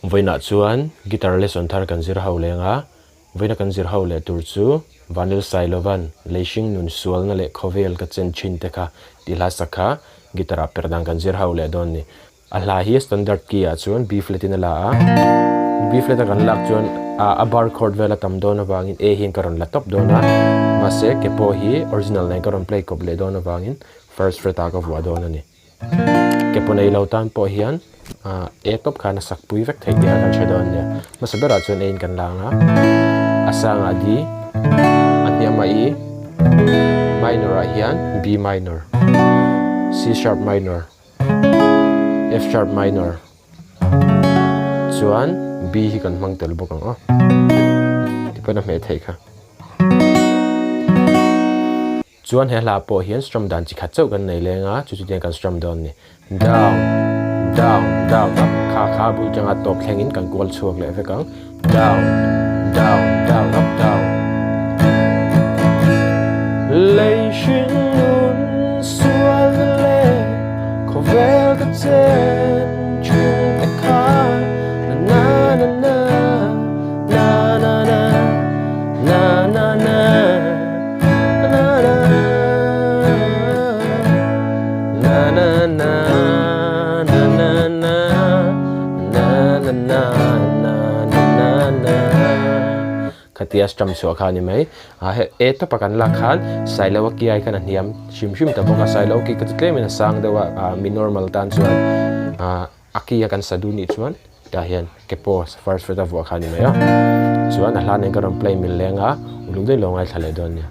voina chuan guitar lesson thar kan zir ho lenga voina kan zir ho le tur chu Vanlalsailova hringnun sualna le khawvel ka chen te kha tila sakha guitar Perhdan kan zir ho le don ni ala hi standard key a chuan B flat in la a B flat kan lak chuan a bar chord vela tam don awangin A hin karon la top dona mase ke po hi original nei karon play kop le don awangin first fret a ka wa don ani ke po nei lo tan po hian A top khana hlawkpui vek thei dia kan chadon ne masabera chuan ein kan langa asanga di aniama E minor a hian B minor C sharp minor F sharp minor chuan B hi kan mang tel bokang ti pana me thei kha chuan he la po hian strum dan chi khat chau kan nei lenga chu chu kan strum down ni down down down up kha bul changa top thlengin kan kol chuak le ve kang down down down up down hringnun sualna khawvel ka chen te kha na na na na na na na na na na na na katia strum so khani mai e to pakan la khan sailawa ki ai kan hiam shim ta boka sailaw ki ka tlem na sang dewa mi normal tan chuan akia kan saduni chuan ta hian kepo first fret of khani mai chuan a hlan en karon play min lenga ulung dei longai thale don nia